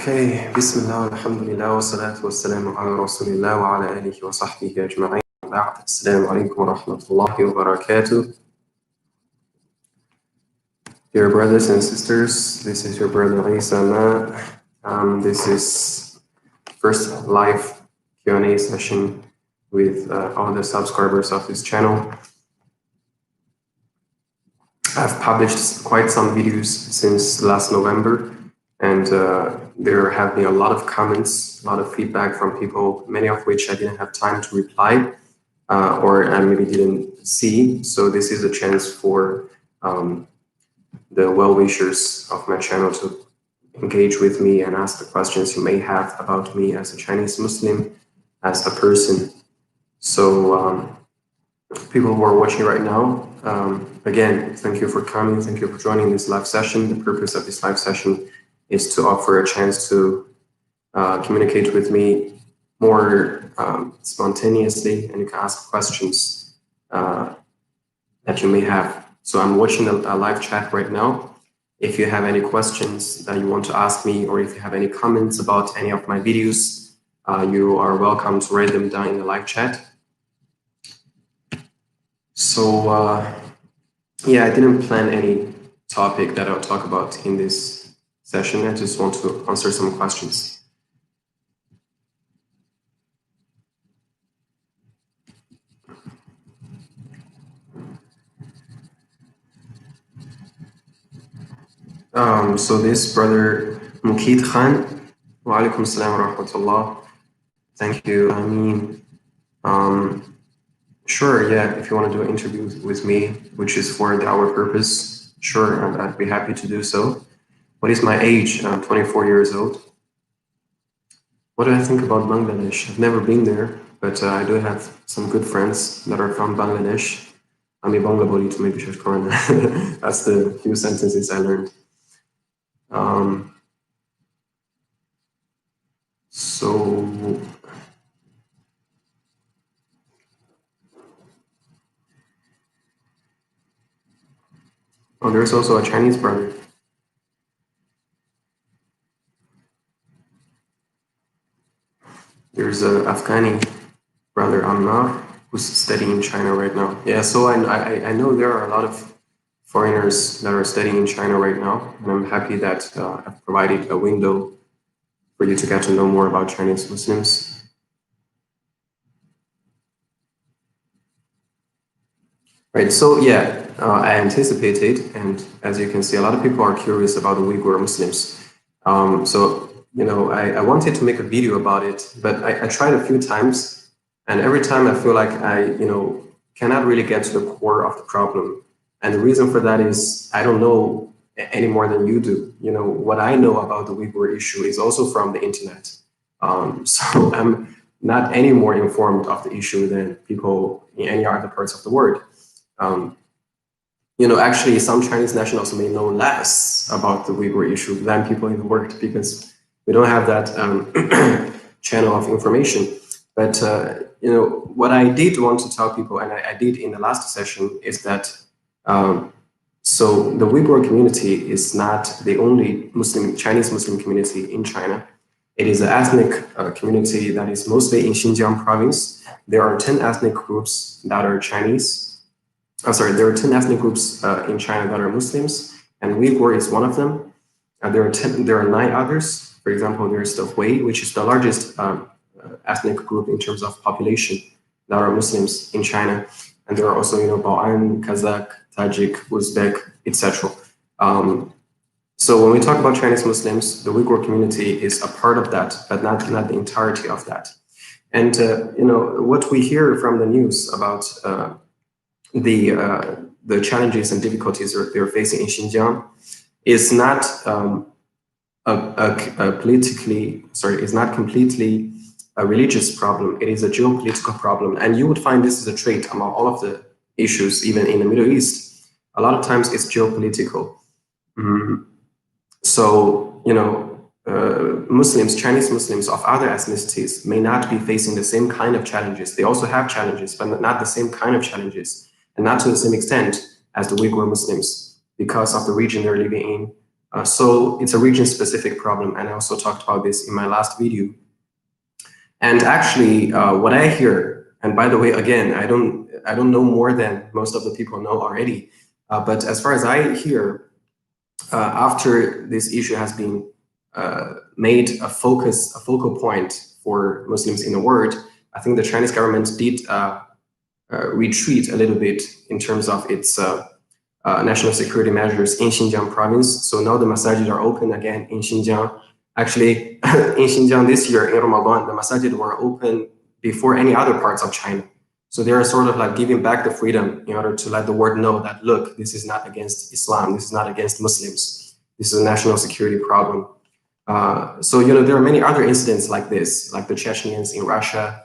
Okay, Bismillah, alhamdulillah, wa salatu wa salamu ala rasulillah wa ala alihi wa sahbihi ajma'in. Assalamu alaikum wa rahmatullahi wa barakatuh. Dear brothers and sisters, this is your brother Isa. This is first live Q&A session with all the subscribers of this channel. I've published quite some videos since last November, and there have been a lot of comments, a lot of feedback from people, many of which I didn't have time to reply or I maybe didn't see. So this is a chance for the well-wishers of my channel to engage with me and ask the questions you may have about me as a Chinese Muslim, as a person. So people who are watching right now, again, thank you for coming, thank you for joining this live session. The purpose of this live session is to offer a chance to communicate with me more spontaneously, and you can ask questions that you may have. So I'm watching a live chat right now. If you have any questions that you want to ask me, or if you have any comments about any of my videos, you are welcome to write them down in the live chat. So yeah, I didn't plan any topic that I'll talk about in this session. I just want to answer some questions. So this brother Mukid Khan, wa alaikum salam wa rahmatullah. Thank you. I mean, sure, yeah, if you want to do an interview with me, which is for our purpose, sure, I'd be happy to do so. What is my age? I'm 24 years old. What do I think about Bangladesh? I've never been there, but I do have some good friends that are from Bangladesh. Ami Bangla boli to maybe shashkoran. That's the few sentences I learned. So oh, there's also a Chinese brother. There's a Afghani brother, Ammar, who's studying in China right now. Yeah, so I know there are a lot of foreigners that are studying in China right now, and I'm happy that I've provided a window for you to get to know more about Chinese Muslims. Right, so yeah, I anticipated, and as you can see, a lot of people are curious about the Uyghur Muslims. So, you know, I wanted to make a video about it, but I tried a few times, and every time I feel like I, you know, cannot really get to the core of the problem. And the reason for that is I don't know any more than you do. You know, what I know about the Uyghur issue is also from the internet. So I'm not any more informed of the issue than people in any other parts of the world. You know, actually, some Chinese nationals may know less about the Uyghur issue than people in the world, because we don't have that channel of information. But you know, what I did want to tell people, and I did in the last session, is that so the Uyghur community is not the only Chinese Muslim community in China. It is an ethnic community that is mostly in Xinjiang province. There are 10 ethnic groups that are Chinese. There are 10 ethnic groups in China that are Muslims, and Uyghur is one of them. There are 9 others. For example, there's the Hui, which is the largest ethnic group in terms of population that are Muslims in China. And there are also, you know, Bao'an, Kazakh, Tajik, Uzbek, etc. So when we talk about Chinese Muslims, the Uyghur community is a part of that, but not the entirety of that. And you know, what we hear from the news about the challenges and difficulties they're facing in Xinjiang is not it's not completely a religious problem. It is a geopolitical problem, and you would find this is a trait among all of the issues, even in the Middle East. A lot of times it's geopolitical. So, you know, Chinese Muslims of other ethnicities may not be facing the same kind of challenges. They also have challenges, but not the same kind of challenges, and not to the same extent as the Uyghur Muslims, because of the region they're living in, So it's a region-specific problem, and I also talked about this in my last video. And actually, what I hear, and by the way, again, I don't know more than most of the people know already, but as far as I hear, after this issue has been made a focal point for Muslims in the world, I think the Chinese government did retreat a little bit in terms of its national security measures in Xinjiang province. So now the masajid are open again in Xinjiang. Actually, in Xinjiang this year, in Ramadan, the masajid were open before any other parts of China. So they are sort of like giving back the freedom in order to let the world know that, look, this is not against Islam, this is not against Muslims, this is a national security problem. So, there are many other incidents like this, like the Chechens in Russia,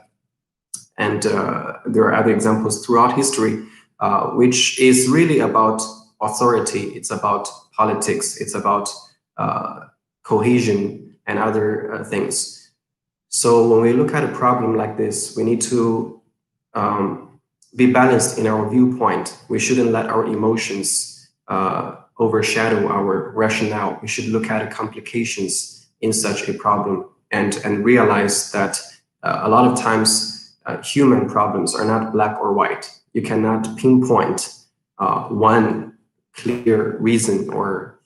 and there are other examples throughout history, which is really about authority, it's about politics, it's about cohesion and other things. So when we look at a problem like this, we need to be balanced in our viewpoint. We shouldn't let our emotions overshadow our rationale. We should look at the complications in such a problem and realize that a lot of times human problems are not black or white. You cannot pinpoint one clear reason or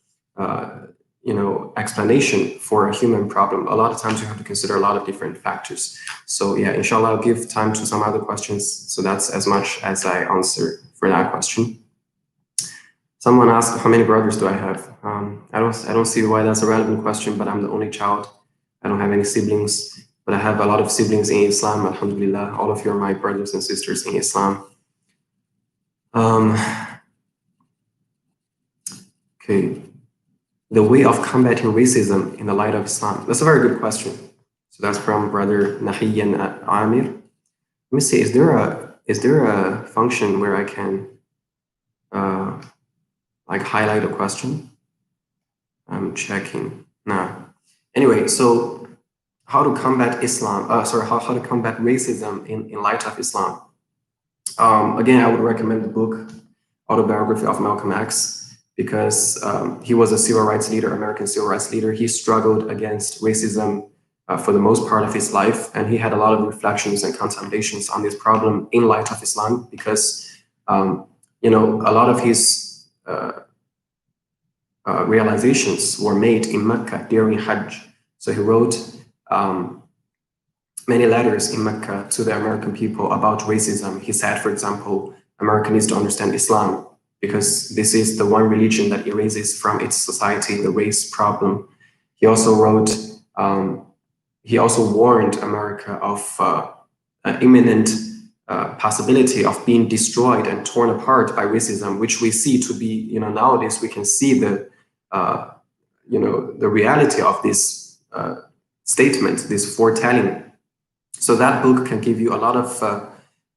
explanation for a human problem. A lot of times you have to consider a lot of different factors. So yeah, inshallah, I'll give time to some other questions. So that's as much as I answer for that question. Someone asked, how many brothers do I have? I don't see why that's a relevant question, but I'm the only child. I don't have any siblings, but I have a lot of siblings in Islam, alhamdulillah. All of you are my brothers and sisters in Islam. Okay. The way of combating racism in the light of Islam? That's a very good question. So that's from Brother Nahiyan Amir. Let me see, is there a function where I can like highlight a question? I'm checking now. Anyway, so how to combat Islam? How to combat racism in light of Islam? Again, I would recommend the book Autobiography of Malcolm X, because he was a civil rights leader, American civil rights leader. He struggled against racism for the most part of his life, and he had a lot of reflections and contemplations on this problem in light of Islam, because a lot of his realizations were made in Mecca during Hajj. So he wrote many letters in Mecca to the American people about racism. He said, for example, America needs to understand Islam, because this is the one religion that erases from its society the race problem. He also wrote, he also warned America of an imminent possibility of being destroyed and torn apart by racism, which we see to be, nowadays we can see the reality of this statement, this foretelling. So that book can give you a lot of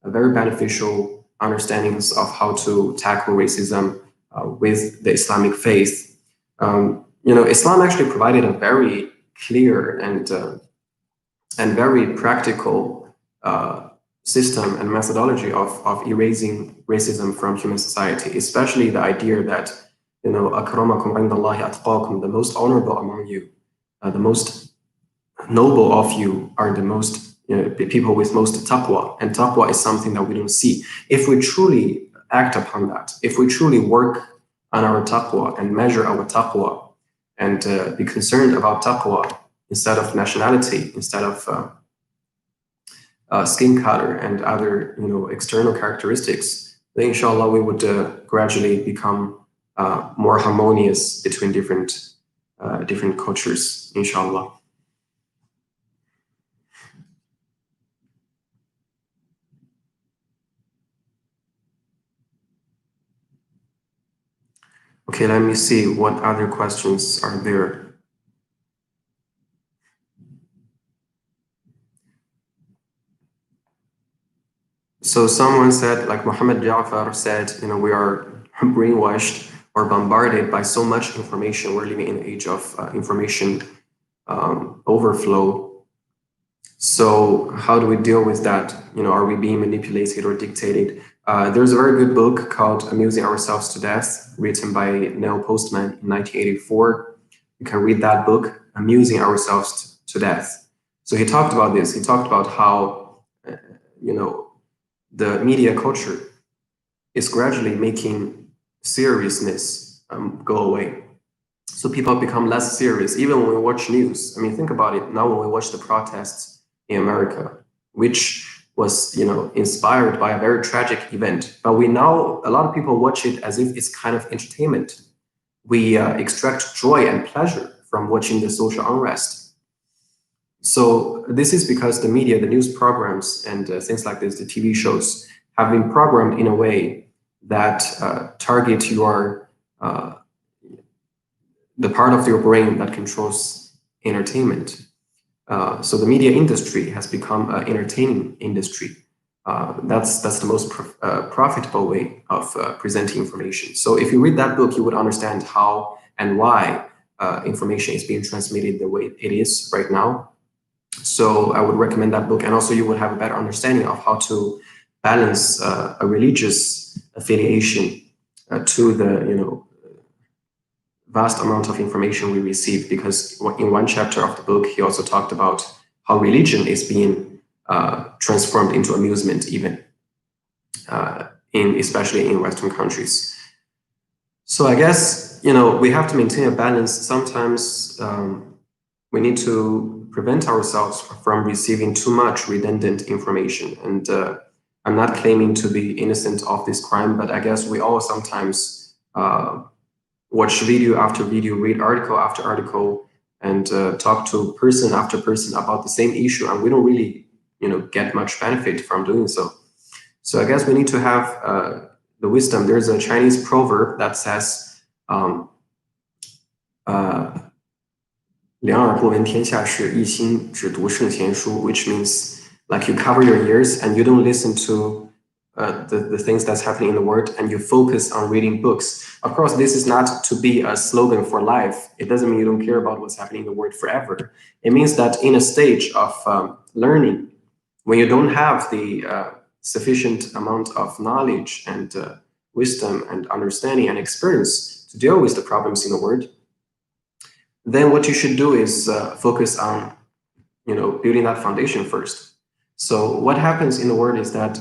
very beneficial understandings of how to tackle racism with the Islamic faith. Islam actually provided a very clear and very practical system and methodology of erasing racism from human society, especially the idea that, akramakum indallahi atqakum, the most honorable among you, the most noble of you are the most people with most taqwa, and taqwa is something that we don't see. If we truly act upon that, if we truly work on our taqwa and measure our taqwa and be concerned about taqwa instead of nationality, instead of skin color and other external characteristics, then inshallah we would gradually become more harmonious between different cultures, inshallah. Okay, let me see what other questions are there. So someone said, like Muhammad Ja'far said, we are brainwashed or bombarded by so much information. We're living in an age of information overflow. So how do we deal with that? Are we being manipulated or dictated? There's a very good book called Amusing Ourselves to Death, written by Neil Postman in 1984. You can read that book, amusing ourselves to death. So he talked about this. He talked about how, the media culture is gradually making seriousness go away. So people become less serious, even when we watch news. I mean, think about it. Now, when we watch the protests in America, which was, inspired by a very tragic event, but a lot of people watch it as if it's kind of entertainment. We extract joy and pleasure from watching the social unrest. So this is because the media, the news programs, and things like this, the TV shows, have been programmed in a way that target your the part of your brain that controls entertainment. So the media industry has become an entertaining industry. That's the most profitable way of presenting information. So if you read that book, you would understand how and why information is being transmitted the way it is right now. So I would recommend that book, and also you would have a better understanding of how to balance a religious affiliation to the vast amount of information we receive, because in one chapter of the book, he also talked about how religion is being transformed into amusement, even especially in Western countries. So I guess, we have to maintain a balance. Sometimes we need to prevent ourselves from receiving too much redundant information. And I'm not claiming to be innocent of this crime, but I guess we all sometimes watch video after video, read article after article, and talk to person after person about the same issue, and we don't really, get much benefit from doing so. So I guess we need to have the wisdom. There's a Chinese proverb that says, 两耳不闻天下事，一心只读圣贤书, which means like you cover your ears and you don't listen to the things that's happening in the world, and you focus on reading books. Of course, this is not to be a slogan for life. It doesn't mean you don't care about what's happening in the world forever. It means that in a stage of learning, when you don't have the sufficient amount of knowledge and wisdom and understanding and experience to deal with the problems in the world, then what you should do is focus on, building that foundation first. So what happens in the world is that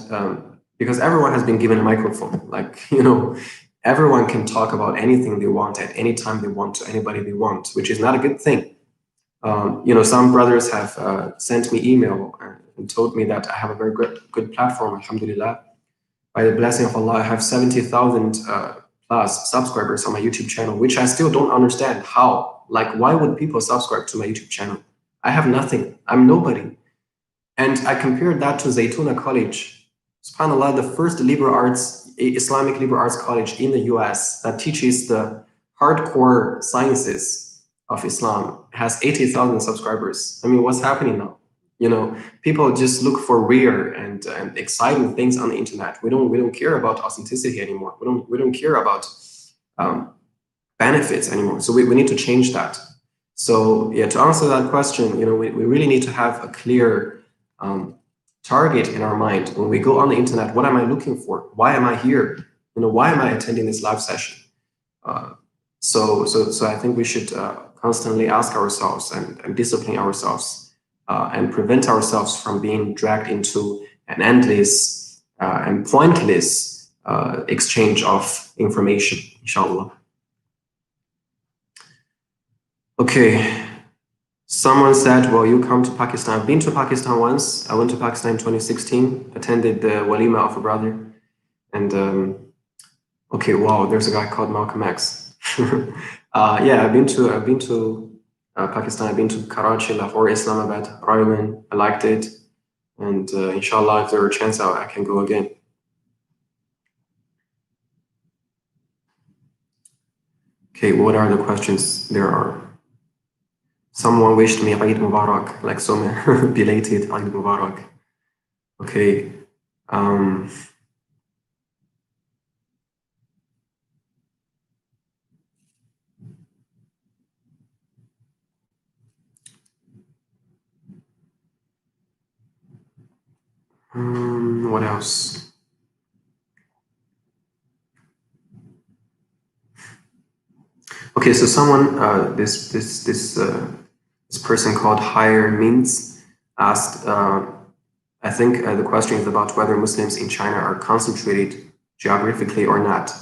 because everyone has been given a microphone, like, everyone can talk about anything they want at any time they want to anybody they want, which is not a good thing. Some brothers have sent me email and told me that I have a very good platform, alhamdulillah. By the blessing of Allah, I have 70,000 plus subscribers on my YouTube channel, which I still don't understand how. Like, why would people subscribe to my YouTube channel? I have nothing. I'm nobody. And I compared that to Zaytuna College. SubhanAllah, the first Islamic liberal arts college in the US that teaches the hardcore sciences of Islam has 80,000 subscribers. I mean, what's happening now? People just look for rare and exciting things on the internet. We don't care about authenticity anymore. We don't care about benefits anymore. So we need to change that. So yeah, to answer that question, we really need to have a clear target in our mind when we go on the internet. What am I looking for? Why am I here? Why am I attending this live session? So I think we should constantly ask ourselves and discipline ourselves and prevent ourselves from being dragged into an endless and pointless exchange of information, inshallah. Okay. Someone said, well, you come to Pakistan. I've been to Pakistan once. I went to Pakistan in 2016, attended the walima of a brother. And okay, wow, there's a guy called Malcolm X. Yeah, I've been to Pakistan. I've been to Karachi, Lahore, Islamabad, Raiwan. I liked it. And inshallah, if there were a chance, I can go again. Okay, what are the questions there are? Someone wished me Eid Mubarak, like so many belated Eid Mubarak. Okay. What else? Okay, Okay, so someone, this person called Higher Means asked, I think the question is about whether Muslims in China are concentrated geographically or not.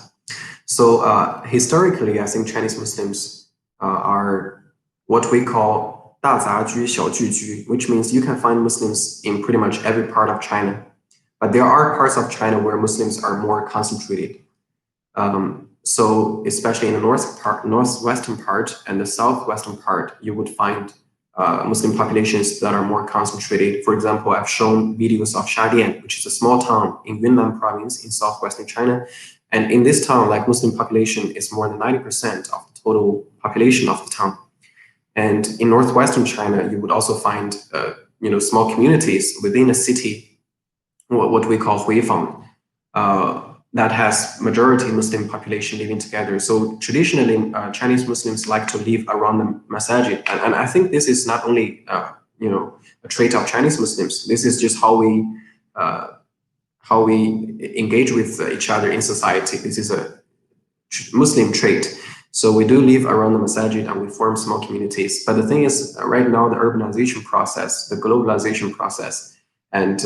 So historically, I think Chinese Muslims are what we call 大杂居,小聚居, which means you can find Muslims in pretty much every part of China. But there are parts of China where Muslims are more concentrated. So especially in the northwestern part and the southwestern part, you would find Muslim populations that are more concentrated. For example, I've shown videos of Shadian, which is a small town in Yunnan province in southwestern China. And in this town, like Muslim population is more than 90% of the total population of the town. And in northwestern China, you would also find small communities within a city, what we call Huifang, that has majority Muslim population living together. So traditionally, Chinese Muslims like to live around the masajid, and I think this is not only a trait of Chinese Muslims. This is just how we engage with each other in society. This is a Muslim trait. So we do live around the masajid and we form small communities. But the thing is, right now, the urbanization process, the globalization process, and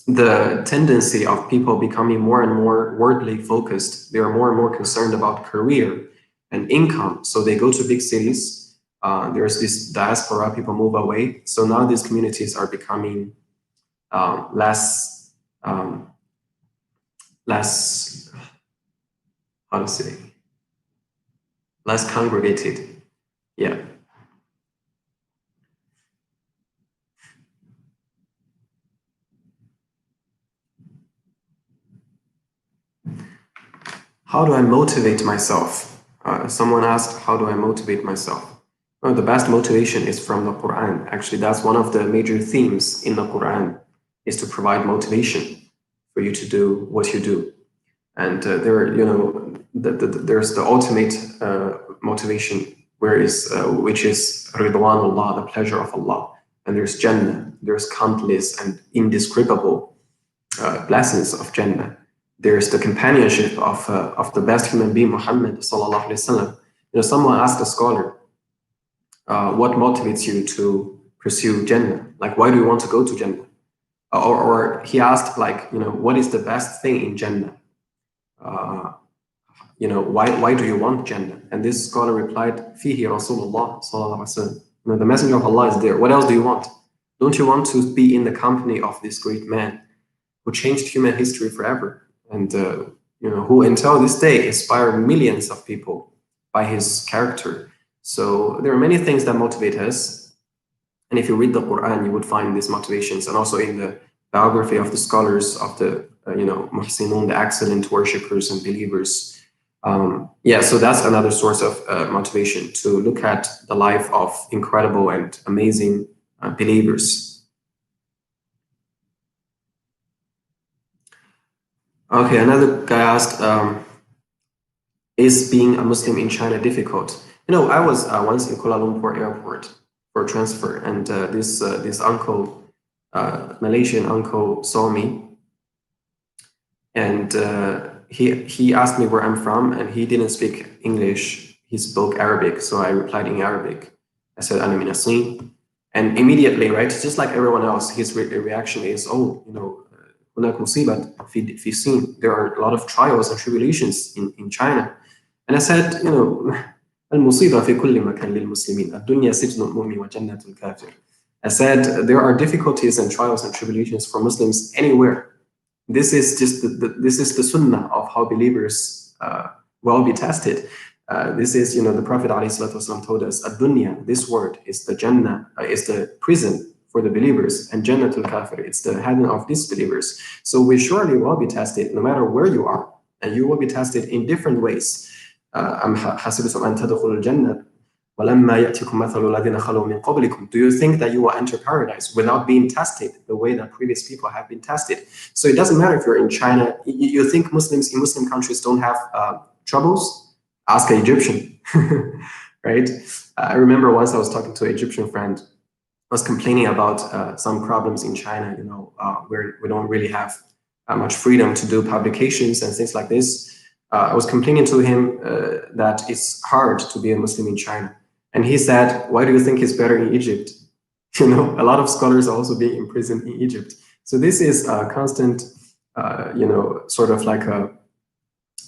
the tendency of people becoming more and more worldly focused, they are more and more concerned about career and income. So they go to big cities. There's this diaspora, people move away. So now these communities are becoming less, how to say, less congregated. Yeah. How do I motivate myself? Someone asked, how do I motivate myself? Well, the best motivation is from the Quran. Actually, that's one of the major themes in the Quran, is to provide motivation for you to do what you do. And there's the ultimate motivation, which is Ridwanullah, the pleasure of Allah. And there's Jannah, there's countless and indescribable blessings of Jannah. There's the companionship of the best human being, Muhammad sallallahu alaihi wasallam. Someone asked a scholar, what motivates you to pursue Jannah? Like, why do you want to go to Jannah? Or he asked, what is the best thing in Jannah? Why do you want Jannah? And this scholar replied, Fihi Rasulullah sallallahu alaihi wasallam. The messenger of Allah is there. What else do you want? Don't you want to be in the company of this great man who changed human history forever? And who until this day inspire millions of people by his character. So there are many things that motivate us. And if you read the Quran, you would find these motivations. And also in the biography of the scholars of the Muhsinun, the excellent worshippers and believers. So that's another source of motivation, to look at the life of incredible and amazing believers. Okay, another guy asked, is being a Muslim in China difficult? I was once in Kuala Lumpur airport for transfer, and this uncle, Malaysian uncle, saw me, and he asked me where I'm from, and he didn't speak English. He spoke Arabic, so I replied in Arabic. I said, "Ana min Sin," and immediately, right, just like everyone else, his reaction is, هناك مصيبة في الصين. There are a lot of trials and tribulations in China. And I said, المصيبة في كل مكان للمسلمين. الدنيا سجن المؤمن وجنة الكافر. I said there are difficulties and trials and tribulations for Muslims anywhere. This is just this is the sunnah of how believers will be tested. This is, the Prophet ﷺ told us, ad-dunya, this word, is the Jannah, is the prison for the believers, and Jannatul Kafir, it's the heaven of disbelievers. So we surely will be tested no matter where you are, and you will be tested in different ways. Do you think that you will enter paradise without being tested the way that previous people have been tested? So it doesn't matter if you're in China. You think Muslims in Muslim countries don't have troubles? Ask an Egyptian, right? I remember once I was talking to an Egyptian friend, was complaining about some problems in China, where we don't really have much freedom to do publications and things like this. I was complaining to him that it's hard to be a Muslim in China. And he said, why do you think it's better in Egypt? You know, a lot of scholars are also being imprisoned in Egypt. So this is a constant, you know, sort of like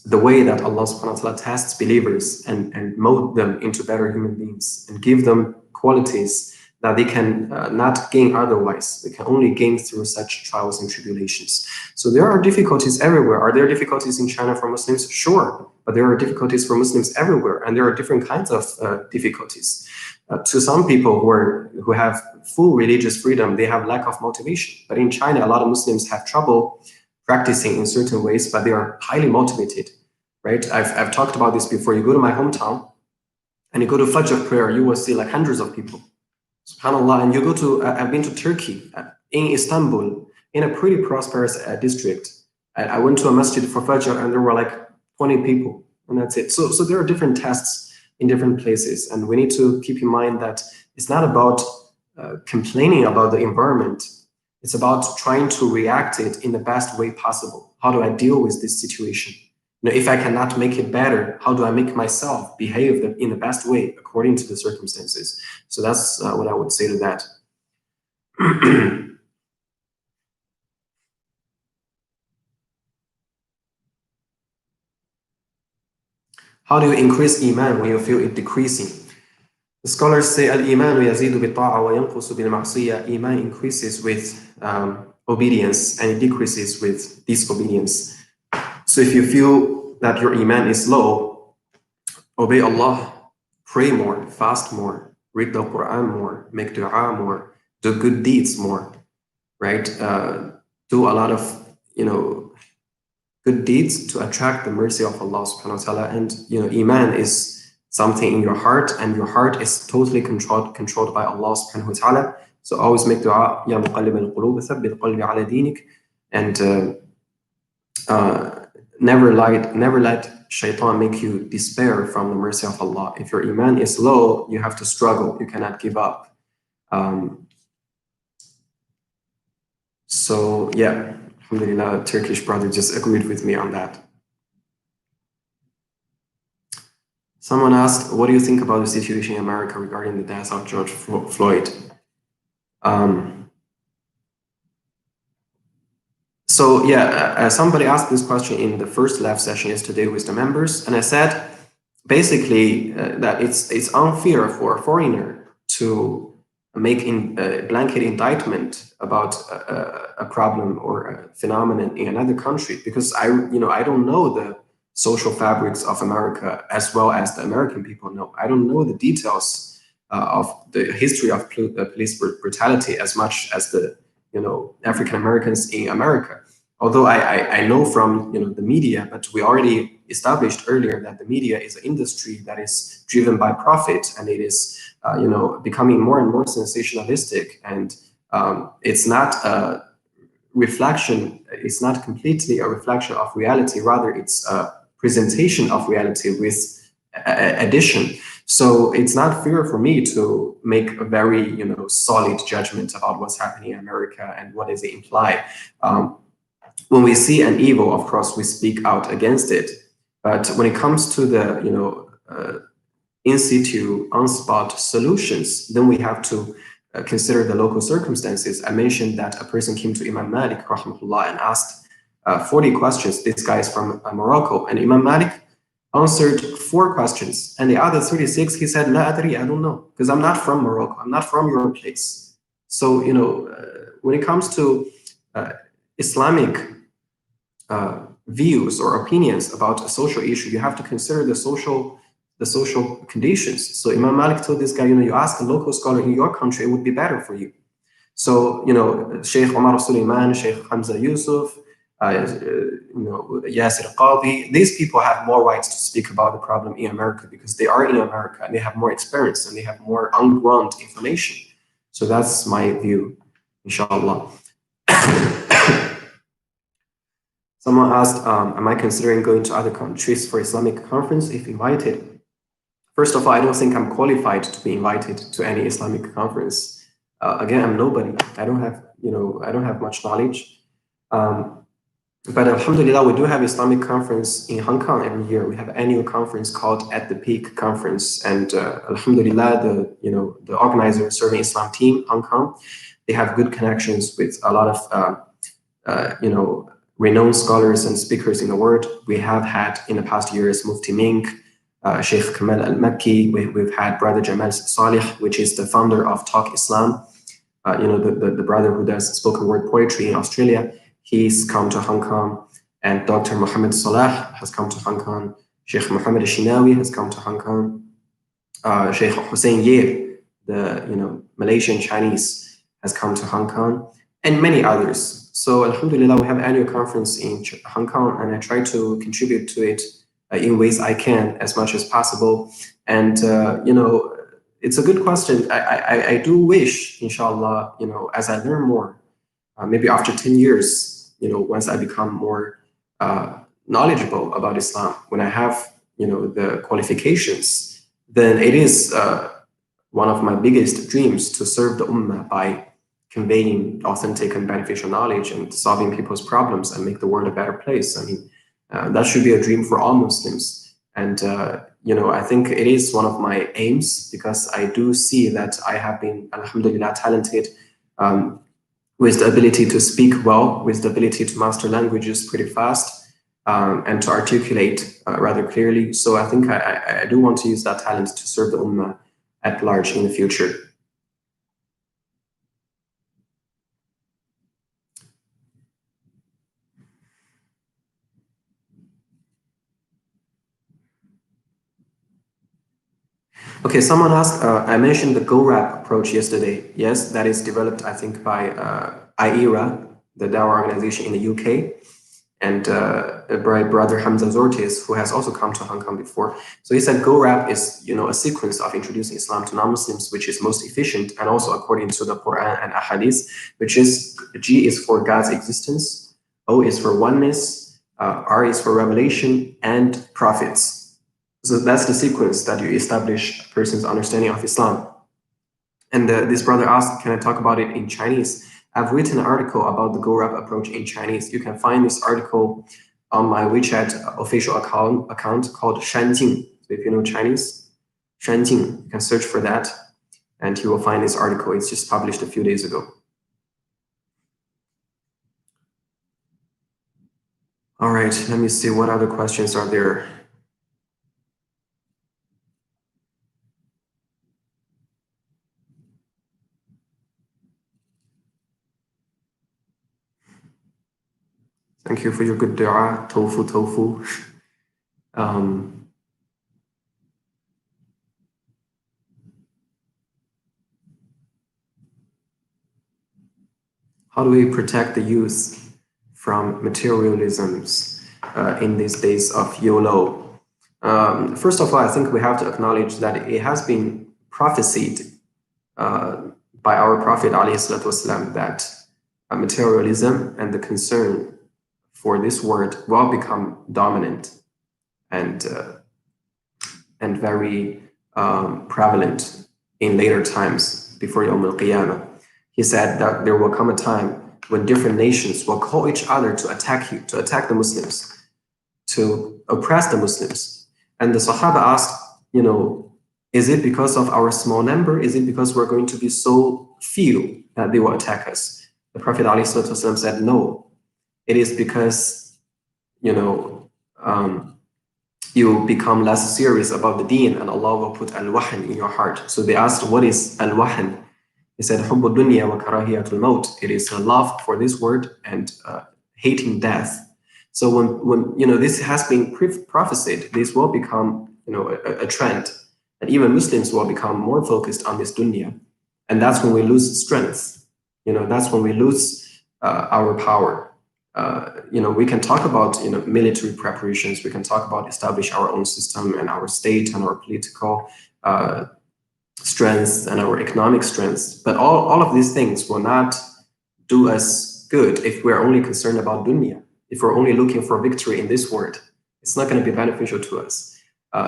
the way that Allah subhanahu wa ta'ala tests believers and mold them into better human beings and give them qualities that they can not gain otherwise. They can only gain through such trials and tribulations. So there are difficulties everywhere. Are there difficulties in China for Muslims? Sure, but there are difficulties for Muslims everywhere, and there are different kinds of difficulties. To some people who have full religious freedom, they have lack of motivation. But in China, a lot of Muslims have trouble practicing in certain ways, but they are highly motivated, right? I've talked about this before. You go to my hometown and you go to Fajr prayer, you will see like hundreds of people. SubhanAllah. And you go to, I've been to Turkey, in Istanbul, in a pretty prosperous district. I went to a masjid for Fajr and there were like 20 people, and that's it. So there are different tests in different places, and we need to keep in mind that it's not about complaining about the environment. It's about trying to react it in the best way possible. How do I deal with this situation? You know, if I cannot make it better, how do I make myself behave in the best way according to the circumstances? So that's what I would say to that. How do you increase iman when you feel it decreasing? The scholars say al-iman yazidu bi-ta'a wa yanqusu bil-ma'siyah. Iman increases with obedience and it decreases with disobedience. So if you feel that your iman is low, obey Allah, pray more, fast more, read the Quran more, make dua more, do good deeds more, right? Do a lot of, you know, good deeds to attract the mercy of Allah subhanahu wa ta'ala. And, you know, iman is something in your heart, and your heart is totally controlled by Allah subhanahu wa ta'ala. So always make dua, Ya muqallib al-qulub, thabbit qalbi ala dinik, and never let shaitan make you despair from the mercy of Allah. If your iman is low, you have to struggle. You cannot give up. So yeah, alhamdulillah, a Turkish brother just agreed with me on that. Someone asked, what do you think about the situation in America regarding the death of George Floyd? So yeah, somebody asked this question in the first live session yesterday with the members, and I said basically that it's unfair for a foreigner to make a blanket indictment about a problem or a phenomenon in another country, because I don't know the social fabrics of America as well as the American people know. I don't know the details of the history of police brutality as much as the African Americans in America. Although I know from the media, but we already established earlier that the media is an industry that is driven by profit, and it is becoming more and more sensationalistic, and it's not a reflection. It's not completely a reflection of reality. Rather, it's a presentation of reality with addition. So it's not fair for me to make a very solid judgment about what's happening in America and what does it imply. When we see an evil, of course, we speak out against it. But when it comes to the in situ, on-spot solutions, then we have to consider the local circumstances. I mentioned that a person came to Imam Malik, rahimahullah, and asked 40 questions. This guy is from Morocco, and Imam Malik answered 4 questions, and the other 36, he said, La adri, I don't know, because I'm not from Morocco, I'm not from your place. So, when it comes to Islamic views or opinions about a social issue, you have to consider the social conditions. So Imam Malik told this guy, you ask a local scholar in your country, it would be better for you. So, Sheikh Omar Suleiman, Sheikh Hamza Yusuf, Yasir Qadi, these people have more rights to speak about the problem in America because they are in America and they have more experience and they have more on-ground information. So that's my view, inshallah. Someone asked, am I considering going to other countries for Islamic conference if invited? First of all, I don't think I'm qualified to be invited to any Islamic conference. Again, I'm nobody. I don't have much knowledge. But alhamdulillah, we do have Islamic conference in Hong Kong every year. We have an annual conference called At the Peak Conference, and alhamdulillah, the organizer serving Islam team Hong Kong, they have good connections with a lot of renowned scholars and speakers in the world. We have had in the past years Mufti Mink, Sheikh Kamal Al-Makki. We've had Brother Jamal Salih, which is the founder of Talk Islam. The brother who does spoken word poetry in Australia. He's come to Hong Kong, and Dr. Mohammed Salah has come to Hong Kong. Sheikh Mohammed Shinawi has come to Hong Kong. Sheikh Hussein Ye, the Malaysian Chinese, has come to Hong Kong, and many others. So alhamdulillah, we have an annual conference in Hong Kong, and I try to contribute to it in ways I can as much as possible. And it's a good question. I do wish, inshallah, as I learn more, maybe after 10 years, once I become more knowledgeable about Islam, when I have, the qualifications, then it is one of my biggest dreams to serve the Ummah by conveying authentic and beneficial knowledge and solving people's problems and make the world a better place. I mean, that should be a dream for all Muslims. And, I think it is one of my aims, because I do see that I have been, alhamdulillah, talented with the ability to speak well, with the ability to master languages pretty fast, and to articulate rather clearly. So I think I do want to use that talent to serve the Ummah at large in the future. Okay, someone asked, I mentioned the Ghorab approach yesterday. Yes, that is developed, I think, by IERA, the Dawah organization in the UK, and by Brother Hamza Zortes, who has also come to Hong Kong before. So he said Ghorab is, a sequence of introducing Islam to non-Muslims, which is most efficient, and also according to the Quran and Ahadith, which is G is for God's existence, O is for oneness, R is for revelation, and prophets. So that's the sequence that you establish a person's understanding of Islam. And this brother asked, can I talk about it in Chinese? I've written an article about the Ghorab approach in Chinese. You can find this article on my WeChat official account called Shanjing. So if you know Chinese, Shanjing, you can search for that, and you will find this article. It's just published a few days ago. All right, let me see what other questions are there. Thank you for your good dua, tofu, tofu. How do we protect the youth from materialisms in these days of YOLO? First of all, I think we have to acknowledge that it has been prophesied by our Prophet ﷺ that materialism and the concern for this word will become dominant and very prevalent in later times before Yawm al-Qiyamah. He said that there will come a time when different nations will call each other to attack you, to attack the Muslims, to oppress the Muslims. And the Sahaba asked, is it because of our small number? Is it because we're going to be so few that they will attack us? The Prophet ﷺ said, no. It is because, you become less serious about the deen, and Allah will put al-wahn in your heart. So they asked, what is al-wahn? He said, Hubbu dunya wa karahiyatul maut. It is a love for this word and hating death. So when this has been prophesied, this will become a trend, and even Muslims will become more focused on this dunya, and that's when we lose strength. That's when we lose our power. We can talk about military preparations. We can talk about establish our own system and our state and our political strength and our economic strength. But all of these things will not do us good if we're only concerned about dunya. If we're only looking for victory in this world, it's not going to be beneficial to us.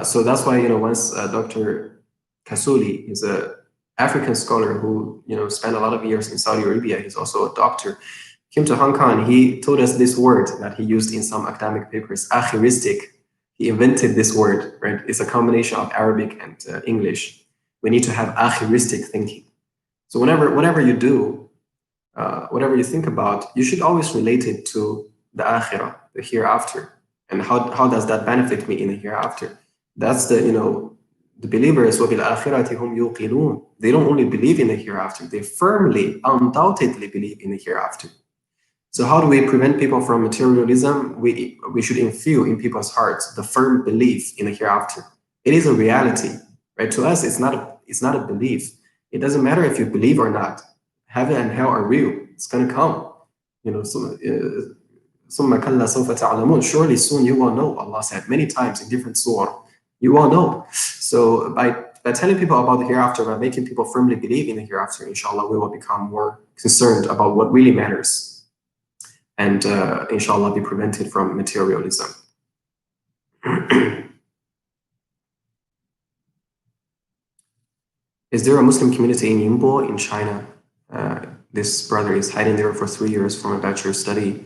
So that's why once Dr. Kasuli is a African scholar who spent a lot of years in Saudi Arabia. He's also a doctor. came to Hong Kong. He told us this word that he used in some academic papers, akhiristic. He invented this word, right? It's a combination of Arabic and English. We need to have akhiristic thinking. So whatever you do, whatever you think about, you should always relate it to the akhirah, the hereafter. And how does that benefit me in the hereafter? That's the believers, وَبِالْآخِرَةِ هُمْ يُوقِنُونَ. They don't only believe in the hereafter, they firmly, undoubtedly believe in the hereafter. So how do we prevent people from materialism? We should instill in people's hearts the firm belief in the hereafter. It is a reality, right? To us, it's not a belief. It doesn't matter if you believe or not. Heaven and hell are real. It's going to come. Surely soon you will know, Allah said many times in different surah. You will know. So by telling people about the hereafter, by making people firmly believe in the hereafter, inshallah, we will become more concerned about what really matters. And inshallah, be prevented from materialism. Is there a Muslim community in Ningbo in China? This brother is hiding there for 3 years from a bachelor study.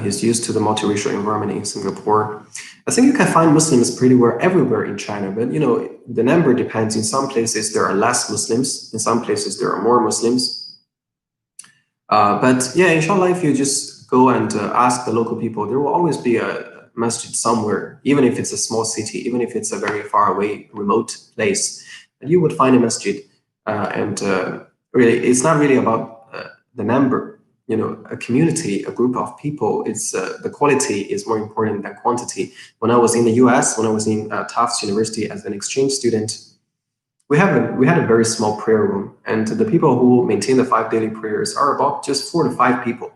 He's used to the multiracial environment in Singapore. I think you can find Muslims pretty well everywhere in China, but the number depends. In some places there are less Muslims. In some places there are more Muslims. But yeah, inshallah, if you just go and ask the local people, there will always be a masjid somewhere, even if it's a small city, even if it's a very far away, remote place, you would find a masjid. Really, it's not really about the number. A community, a group of people, it's the quality is more important than quantity. When I was in the US, when I was in Tufts University as an exchange student, we had a very small prayer room, and the people who maintain the 5 daily prayers are about just 4 to 5 people.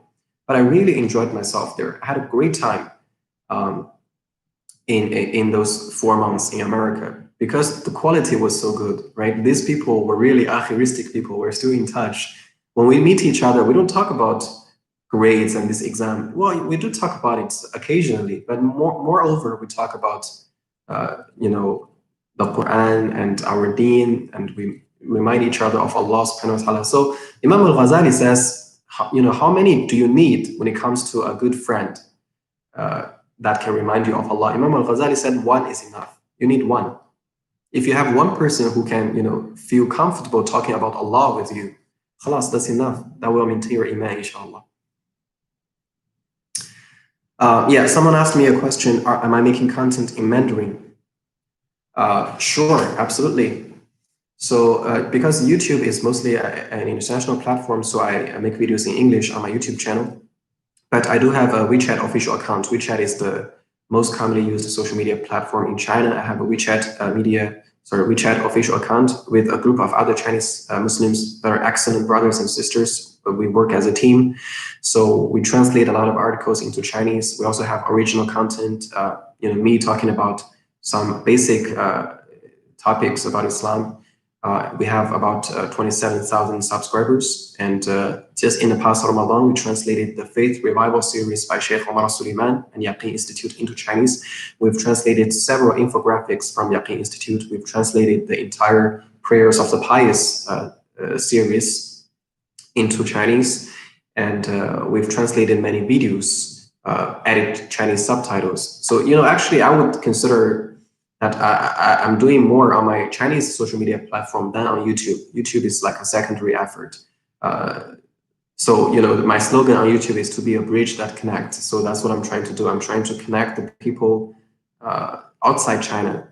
But I really enjoyed myself there. I had a great time in those 4 months in America because the quality was so good, right? These people were really akhiristic people. We're still in touch. When we meet each other, we don't talk about grades and this exam. Well, we do talk about it occasionally, but moreover, we talk about, the Quran and our deen, and we remind each other of Allah subhanahu wa ta'ala. So Imam al-Ghazali says, how many do you need when it comes to a good friend that can remind you of Allah? Imam al-Ghazali said 1 is enough. You need 1. If you have 1 person who can, feel comfortable talking about Allah with you, khalas, that's enough. That will maintain your iman, inshallah. Yeah, someone asked me a question, am I making content in Mandarin? Sure, absolutely. So because YouTube is mostly an international platform, so I make videos in English on my YouTube channel. But I do have a WeChat official account. WeChat is the most commonly used social media platform in China. I have a WeChat official account with a group of other Chinese Muslims that are excellent brothers and sisters. But we work as a team. So we translate a lot of articles into Chinese. We also have original content, me talking about some basic topics about Islam. We have about 27,000 subscribers. And just in the past Ramadan, we translated the Faith Revival series by Sheikh Omar Suleiman and Yaqeen Institute into Chinese. We've translated several infographics from Yaqeen Institute. We've translated the entire Prayers of the Pious series into Chinese. And we've translated many videos, added Chinese subtitles. So, actually, I would consider that I'm doing more on my Chinese social media platform than on YouTube. YouTube is like a secondary effort. So, my slogan on YouTube is to be a bridge that connects. So that's what I'm trying to do. I'm trying to connect the people outside China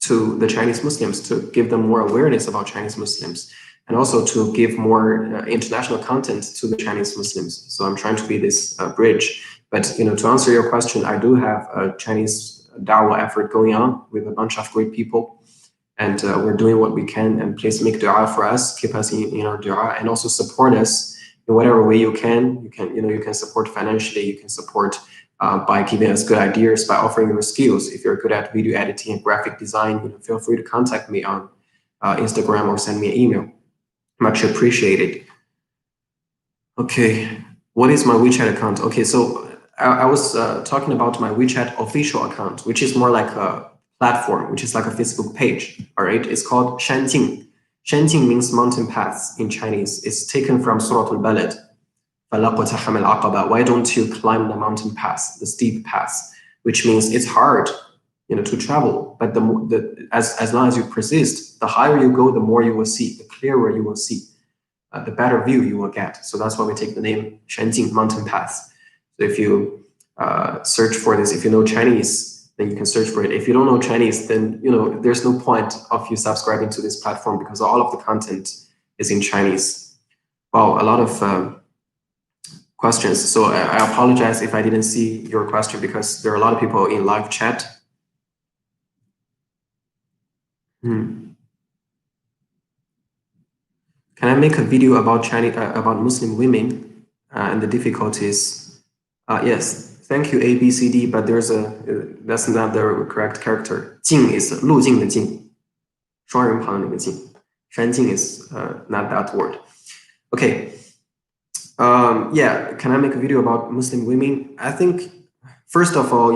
to the Chinese Muslims, to give them more awareness about Chinese Muslims, and also to give more international content to the Chinese Muslims. So I'm trying to be this bridge. But, to answer your question, I do have a Chinese da'wah effort going on with a bunch of great people, and we're doing what we can. And please make dua for us, keep us in our dua, and also support us in whatever way you can. You can support financially, you can support by giving us good ideas, by offering your skills. If you're good at video editing and graphic design, feel free to contact me on Instagram or send me an email. Much appreciated. Okay, what is my WeChat account? Okay, so I was talking about my WeChat official account, which is more like a platform, which is like a Facebook page. All right, it's called Shanjing. Shanjing means mountain paths in Chinese. It's taken from Surah Al-Balad. فَلَقَتَحَمَ الْعَقَبَةِ. Why don't you climb the mountain pass, the steep pass, which means it's hard, to travel. But as long as you persist, the higher you go, the more you will see, the clearer you will see, the better view you will get. So that's why we take the name Shanjing, mountain pass. So if you search for this, if you know Chinese, then you can search for it. If you don't know Chinese, then there's no point of you subscribing to this platform because all of the content is in Chinese. Wow, a lot of questions. So I apologize if I didn't see your question because there are a lot of people in live chat. Can I make a video about about Muslim women and the difficulties? Yes, thank you A B C D, but that's not the correct character. 静 is 路径的径，双人旁那个径。山径 is not that word. Okay. Yeah, can I make a video about Muslim women? I think, first of all,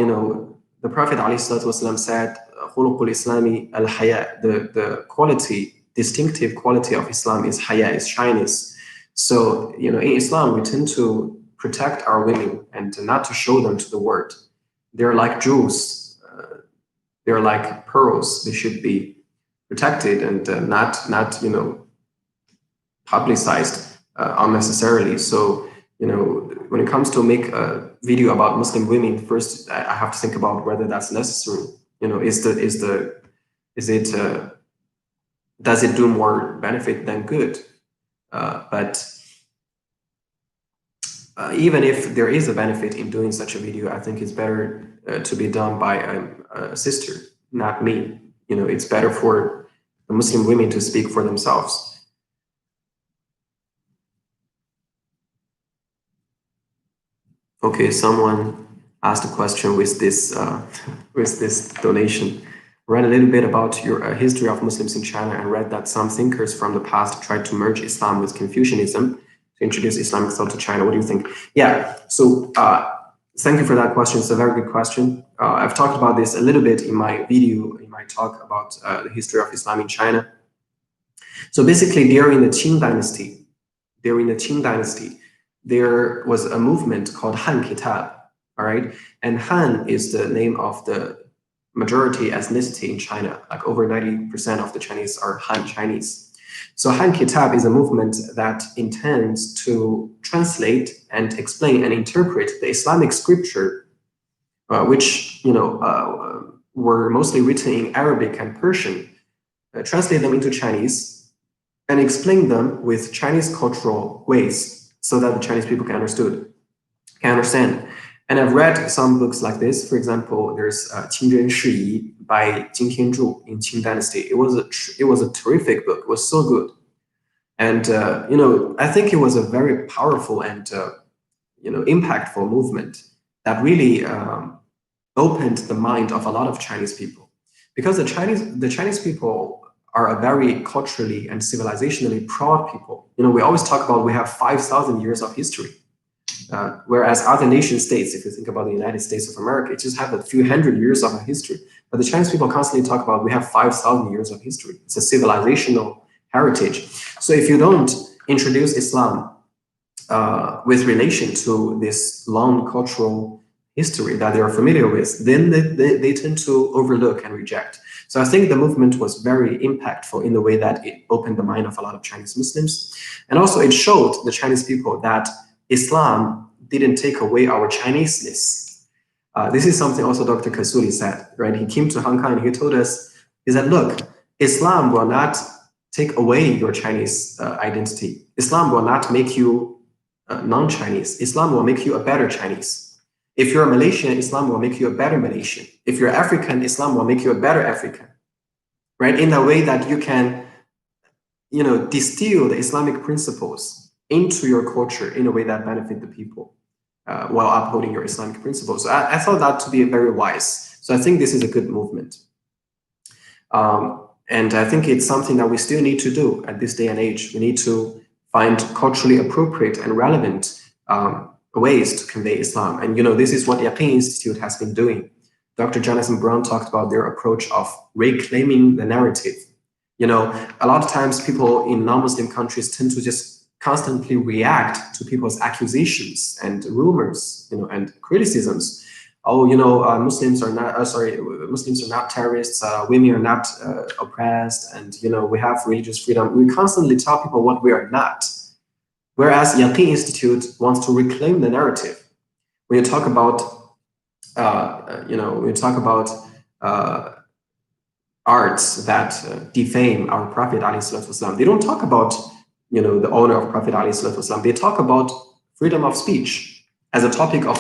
the Prophet ﷺ said, "Khuluqul Islami al-haya." The distinctive quality of Islam is haya, is shyness. So, in Islam, we tend to protect our women and not to show them to the world. They're like jewels. They're like pearls. They should be protected and not publicized unnecessarily. So, when it comes to make a video about Muslim women, first I have to think about whether that's necessary. Does it do more benefit than good? But even if there is a benefit in doing such a video, I think it's better to be done by a sister, not me. It's better for the Muslim women to speak for themselves. Okay, someone asked a question with this donation. Read a little bit about your history of Muslims in China and read that some thinkers from the past tried to merge Islam with Confucianism to introduce Islamic thought to China. What do you think? Yeah, so thank you for that question. It's a very good question. I've talked about this a little bit in my video, in my talk about the history of Islam in China. So basically, during the Qing Dynasty, there was a movement called Han Kitab, all right? And Han is the name of the majority ethnicity in China. Like over 90% of the Chinese are Han Chinese. So Han Kitab is a movement that intends to translate and explain and interpret the Islamic scripture, which were mostly written in Arabic and Persian, translate them into Chinese and explain them with Chinese cultural ways, so that the Chinese people can understand. And I've read some books like this. For example, there's Qing Zhen Shiyi by Jing Tianzhu in Qing Dynasty. It was a terrific book. It was so good. And, I think it was a very powerful and, impactful movement that really opened the mind of a lot of Chinese people. Because the Chinese people are a very culturally and civilizationally proud people. We always talk about we have 5,000 years of history, whereas other nation states, if you think about the United States of America, it just have a few hundred years of history. But the Chinese people constantly talk about we have 5,000 years of history. It's a civilizational heritage. So if you don't introduce Islam with relation to this long cultural history that they are familiar with, then they tend to overlook and reject. So I think the movement was very impactful in the way that it opened the mind of a lot of Chinese Muslims. And also it showed the Chinese people that Islam didn't take away our Chineseness. This is something also Dr. Kasuli said, right? He came to Hong Kong and he told us, he said, look, Islam will not take away your Chinese identity. Islam will not make you non-Chinese. Islam will make you a better Chinese. If you're a Malaysian, Islam will make you a better Malaysian. If you're African, Islam will make you a better African, right? In a way that you can, distill the Islamic principles into your culture in a way that benefit the people while upholding your Islamic principles. So I thought that to be very wise. So I think this is a good movement. And I think it's something that we still need to do at this day and age. We need to find culturally appropriate and relevant ways to convey Islam. And, this is what the Yaqeen Institute has been doing. Dr. Jonathan Brown talked about their approach of reclaiming the narrative. A lot of times people in non-Muslim countries tend to just constantly react to people's accusations and rumors, and criticisms. Oh, Muslims are not. Muslims are not terrorists. Women are not oppressed, and we have religious freedom. We constantly tell people what we are not. Whereas Yaqeen Institute wants to reclaim the narrative. When you talk about, arts that defame our Prophet ﷺ, they don't talk about, the honor of Prophet ﷺ. They talk about freedom of speech as a topic of,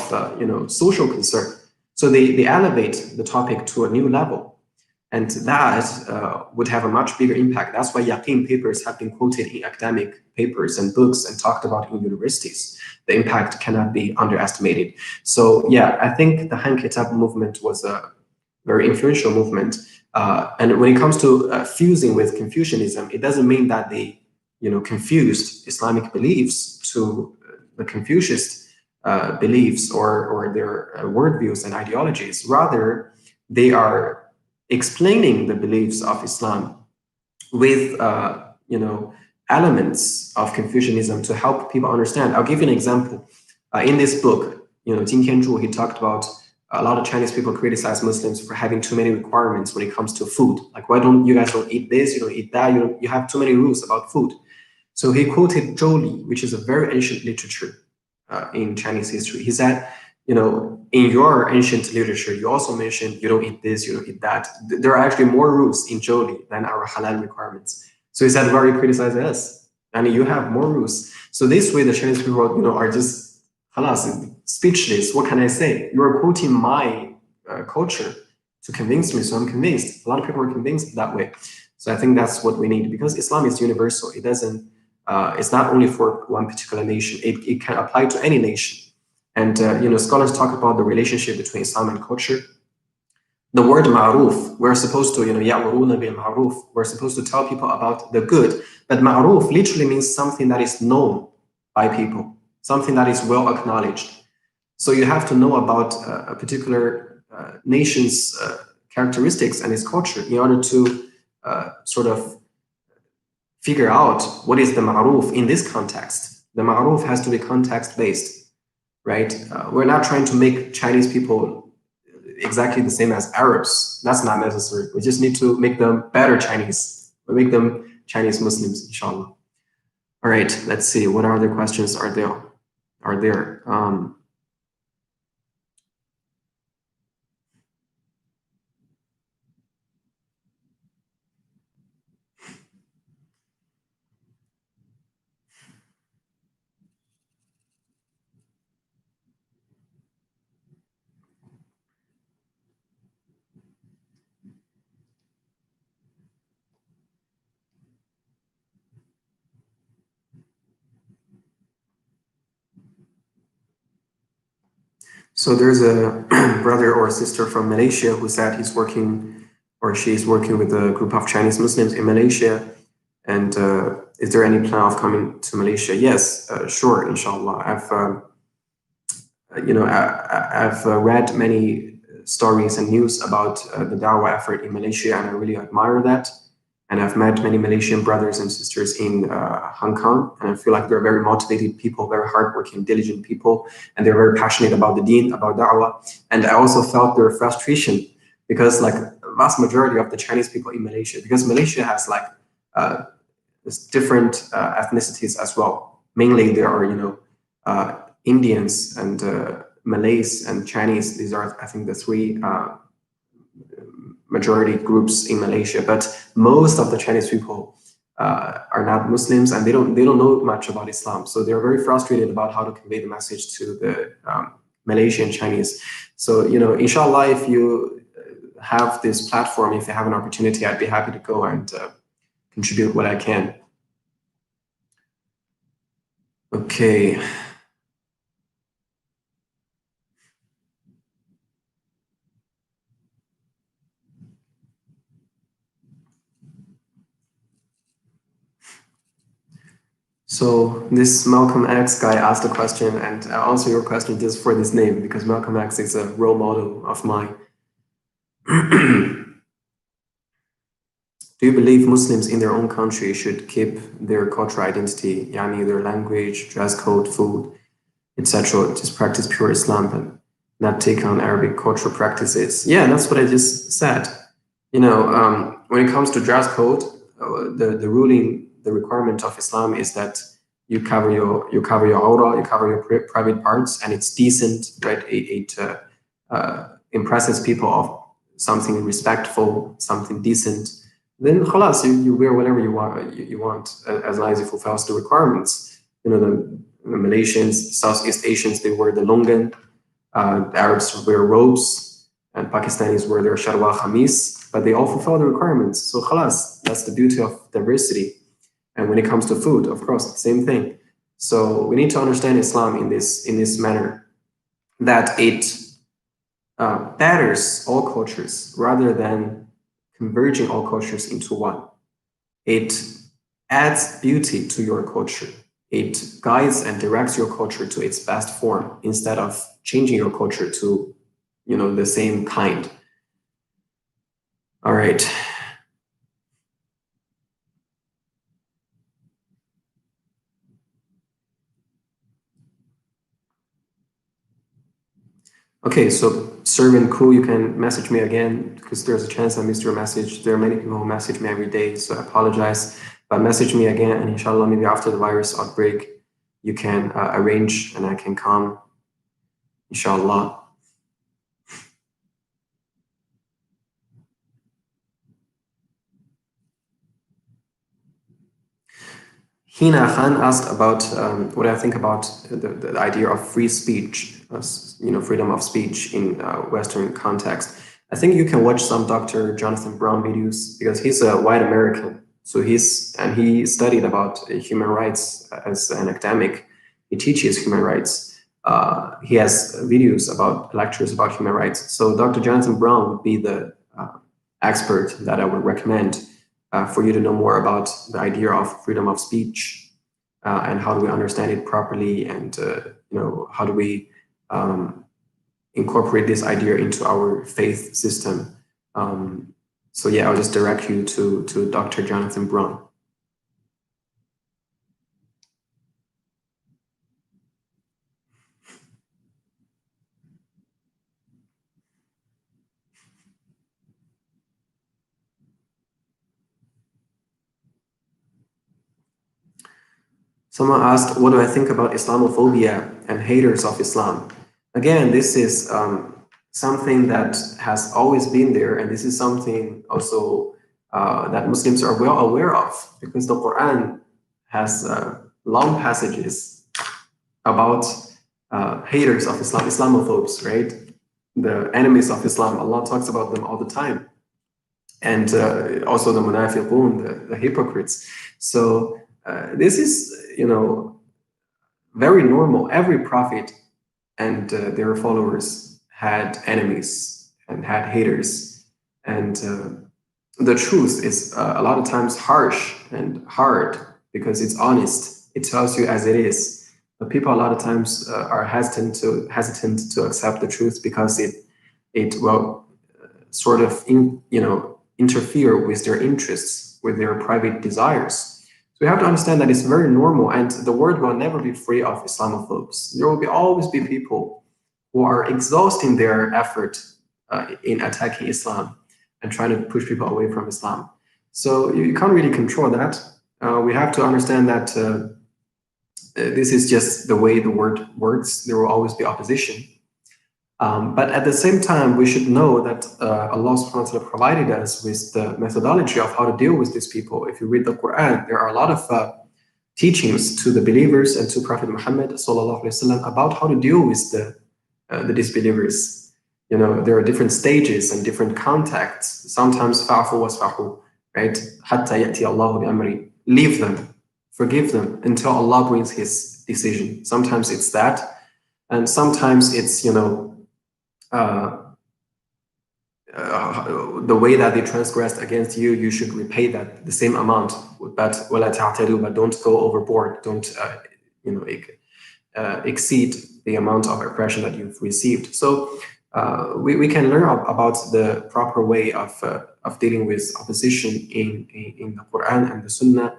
social concern. So they elevate the topic to a new level. And that would have a much bigger impact. That's why Yaqeen papers have been quoted in academic papers and books and talked about in universities. The impact cannot be underestimated. So yeah, I think the Han Kitab movement was a very influential movement. And when it comes to fusing with Confucianism, it doesn't mean that they, confused Islamic beliefs to the Confucianist beliefs or their worldviews and ideologies. Rather, they are explaining the beliefs of Islam with, elements of Confucianism to help people understand. I'll give you an example. In this book, Jin Tianzhu, he talked about a lot of Chinese people criticize Muslims for having too many requirements when it comes to food. Like, why don't you guys don't eat this, you don't eat that, you have too many rules about food. So he quoted Zhou Li, which is a very ancient literature in Chinese history. He said, in your ancient literature, you also mentioned you don't eat this, you don't eat that. There are actually more rules in Zhou Li than our halal requirements. So he said, why are you criticizing us? And you have more rules. So this way, the Chinese people, are just speechless. What can I say? You are quoting my culture to convince me, so I'm convinced. A lot of people are convinced that way. So I think that's what we need, because Islam is universal. It doesn't. It's not only for one particular nation. It can apply to any nation. And scholars talk about the relationship between Islam and culture. The word ma'ruf, we're supposed to, ya'muruna bil ma'ruf. We're supposed to tell people about the good. But ma'ruf literally means something that is known by people, something that is well acknowledged. So you have to know about a particular nation's characteristics and its culture in order to sort of figure out what is the ma'ruf in this context. The ma'ruf has to be context-based, right? We're not trying to make Chinese people exactly the same as Arabs. That's not necessary. We just need to make them better Chinese. We make them Chinese Muslims, inshallah. All right, let's see. What other questions are there? So there's a brother or sister from Malaysia who said he's working or she's working with a group of Chinese Muslims in Malaysia. And is there any plan of coming to Malaysia? Yes, sure, inshallah. I've read many stories and news about the Dawah effort in Malaysia, and I really admire that. And I've met many Malaysian brothers and sisters in Hong Kong, and I feel like they're very motivated people, very hardworking, diligent people, and they're very passionate about the deen, about da'wah. And I also felt their frustration because, like, vast majority of the Chinese people in Malaysia, because Malaysia has like different ethnicities as well. Mainly, there are Indians and Malays and Chinese. These are, I think, the three majority groups in Malaysia, but most of the Chinese people are not Muslims, and they don't know much about Islam. So they're very frustrated about how to convey the message to the Malaysian Chinese. So inshallah, if you have this platform, if you have an opportunity, I'd be happy to go and contribute what I can. Okay. So this Malcolm X guy asked a question, and I'll answer your question just for this name, because Malcolm X is a role model of mine. Do you believe Muslims in their own country should keep their cultural identity, yani their language, dress code, food, etc., just practice pure Islam and not take on Arabic cultural practices? Yeah, that's what I just said. When it comes to dress code, the requirement of Islam is that you cover your aura, you cover your private parts, and it's decent, right? It impresses people of something respectful, something decent. Then, khalas, you wear whatever you want, as long as it fulfills the requirements. The Malaysians, Southeast Asians, they wear the longan. The Arabs wear robes, and Pakistanis wear their shalwar khamis, but they all fulfill the requirements. So khalas, that's the beauty of diversity. And when it comes to food, of course, same thing. So we need to understand Islam in this manner, that it betters all cultures rather than converging all cultures into one. It adds beauty to your culture. It guides and directs your culture to its best form instead of changing your culture to, the same kind. All right. Okay, so Servant Cool, you can message me again because there's a chance I missed your message. There are many people who message me every day, so I apologize. But message me again, and inshallah, maybe after the virus outbreak, you can arrange and I can come, inshallah. Hina Khan asked about what I think about the idea of free speech, freedom of speech in Western context. I think you can watch some Dr. Jonathan Brown videos because he's a white American. So he studied about human rights as an academic. He teaches human rights. He has lectures about human rights. So Dr. Jonathan Brown would be the expert that I would recommend for you to know more about the idea of freedom of speech and how do we understand it properly, and how do we incorporate this idea into our faith system. So yeah, I'll just direct you to Dr. Jonathan Brown. Someone asked, what do I think about Islamophobia and haters of Islam? Again, this is something that has always been there, and this is something also that Muslims are well aware of, because the Quran has long passages about haters of Islam, Islamophobes, right? The enemies of Islam. Allah talks about them all the time. And also the munafiqun, the hypocrites. So this is, very normal. Every prophet and their followers had enemies and had haters. And the truth is a lot of times harsh and hard because it's honest. It tells you as it is. But people a lot of times are hesitant to accept the truth because it will sort of interfere with their interests, with their private desires. So we have to understand that it's very normal, and the world will never be free of Islamophobes. There will always be people who are exhausting their effort in attacking Islam and trying to push people away from Islam. So you can't really control that. We have to understand that this is just the way the world works. There will always be opposition. But at the same time, we should know that Allah subhanahu wa ta'ala provided us with the methodology of how to deal with these people. If you read the Quran, there are a lot of teachings to the believers and to Prophet Muhammad sallallahu alaihi wasallam about how to deal with the disbelievers. There are different stages and different contexts. Sometimes fa'fu wasfahu, right? Hatta ya'ti Allahu bi amri. Leave them, forgive them until Allah brings His decision. Sometimes it's that, and sometimes it's the way that they transgressed against you, you should repay that the same amount. But don't go overboard. Don't exceed the amount of oppression that you've received. So we can learn about the proper way of dealing with opposition in the Quran and the Sunnah,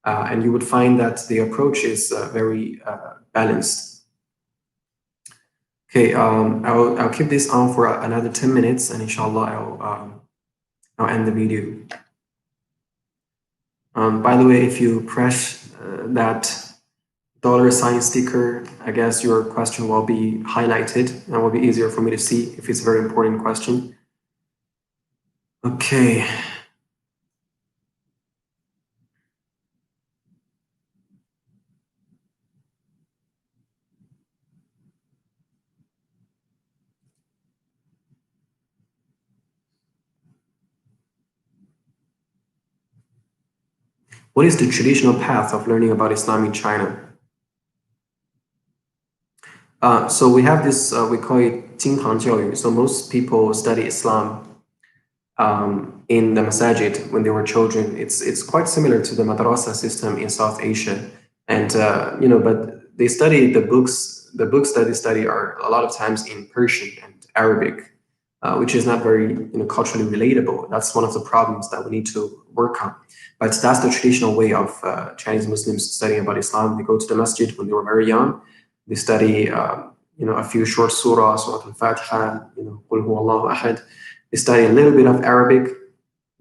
and you would find that the approach is very balanced. Okay, I'll keep this on for another 10 minutes, and inshallah I'll end the video. By the way, if you press that $sign sticker, I guess your question will be highlighted and will be easier for me to see if it's a very important question. Okay. What is the traditional path of learning about Islam in China? So we have this, we call it 经堂教育. So most people study Islam in the masajid when they were children. It's quite similar to the madrasa system in South Asia. And, but they study the books that they study are a lot of times in Persian and Arabic, which is not very culturally relatable. That's one of the problems that we need to work on. But that's the traditional way of Chinese Muslims studying about Islam. They go to the masjid when they were very young. They study, a few short surahs, Surah Al-Fatiha, Qul Huwa Allahu Ahad. They study a little bit of Arabic,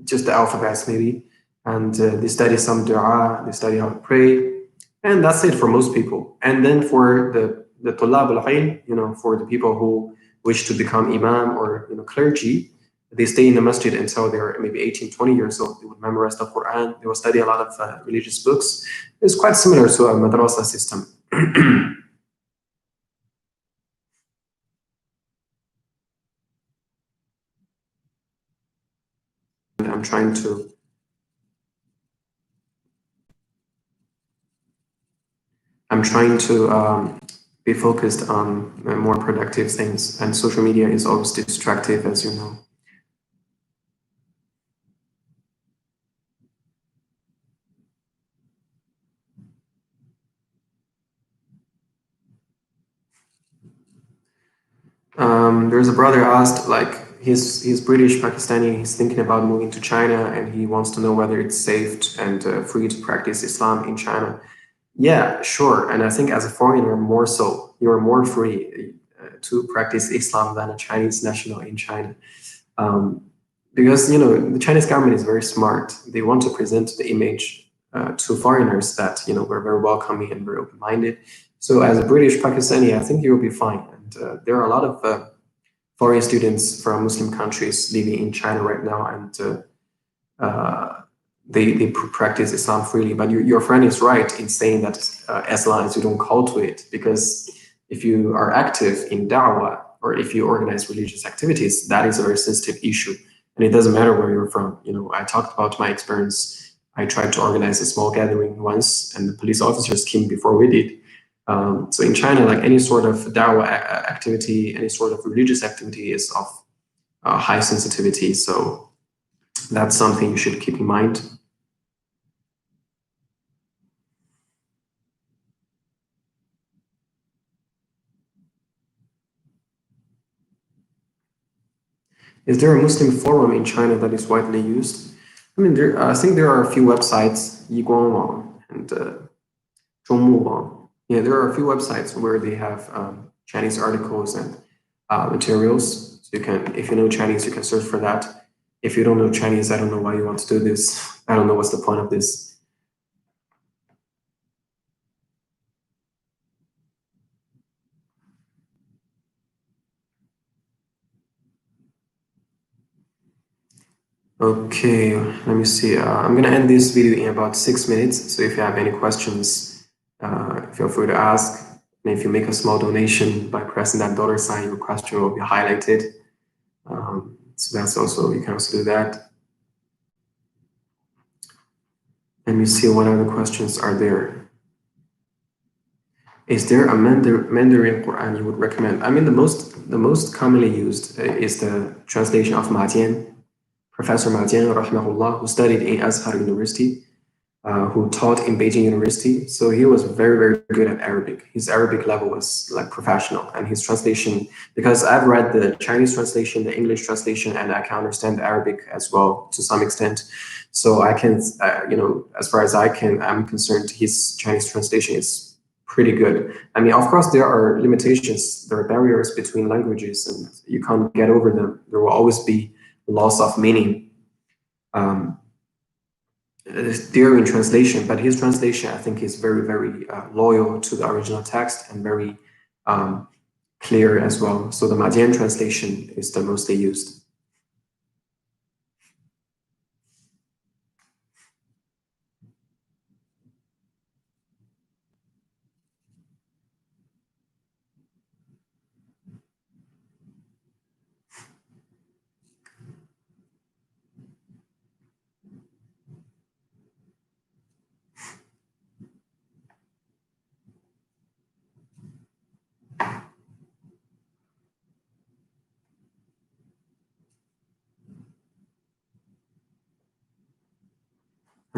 just the alphabets maybe, and they study some dua. They study how to pray, and that's it for most people. And then for the tulab al-ilm, for the people who wish to become imam or clergy, they stay in the masjid until they're maybe 18, 20 years old. They would memorize the Quran. They will study a lot of religious books. It's quite similar to a madrasa system. I'm trying to be focused on more productive things, and social media is always distractive, as you know. There's a brother asked, like, he's British Pakistani, he's thinking about moving to China, and he wants to know whether it's safe and free to practice Islam in China. Yeah, sure. And I think as a foreigner, more so, you're more free to practice Islam than a Chinese national in China. Because, the Chinese government is very smart. They want to present the image to foreigners that, we're very welcoming and very open-minded. So as a British Pakistani, I think you'll be fine. And there are a lot of foreign students from Muslim countries living in China right now, and they practice Islam freely. But your friend is right in saying that as long as you don't call to it, because if you are active in da'wah or if you organize religious activities, that is a very sensitive issue. And it doesn't matter where you're from. I talked about my experience. I tried to organize a small gathering once, and the police officers came before we did. So in China, like any sort of da'wah activity, any sort of religious activity is of high sensitivity. So that's something you should keep in mind. Is there a Muslim forum in China that is widely used? I mean, I think there are a few websites, Yiguang Wang and Zhongmu Wang. Yeah, there are a few websites where they have Chinese articles and materials. So you can, if you know Chinese, you can search for that. If you don't know Chinese, I don't know why you want to do this. I don't know what's the point of this. Okay, let me see. I'm gonna end this video in about 6 minutes. So if you have any questions, feel free to ask. And if you make a small donation by pressing that $sign, your question will be highlighted. So that's also, you can also do that. Let me see what other questions are there. Is there a Mandarin Quran you would recommend? I mean, the most commonly used is the translation of Ma Jian, Professor Ma Jian, rahimahullah, who studied in Azhar University. who taught in Beijing University. So he was very, very good at Arabic. His Arabic level was like professional, and his translation, because I've read the Chinese translation, the English translation, and I can understand Arabic as well to some extent. So I can, as far as I'm concerned, his Chinese translation is pretty good. I mean, of course, there are limitations, there are barriers between languages, and you can't get over them. There will always be loss of meaning. There in translation, but his translation, I think, is very, very loyal to the original text and very clear as well. So the Madian translation is the mostly used.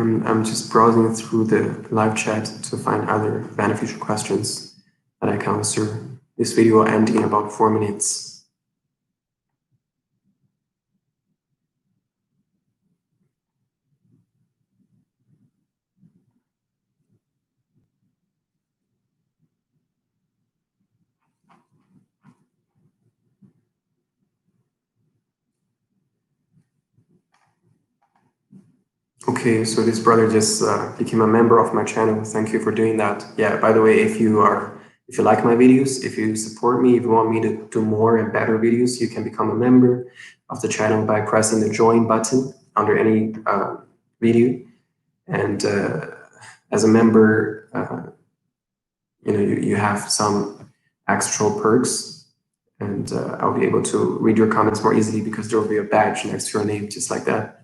I'm just browsing through the live chat to find other beneficial questions that I can answer. This video will end in about 4 minutes. Okay, so this brother just became a member of my channel. Thank you for doing that. Yeah, by the way, if you like my videos, if you support me, if you want me to do more and better videos, you can become a member of the channel by pressing the join button under any video. And as a member, you have some extra perks, and I'll be able to read your comments more easily because there will be a badge next to your name, just like that.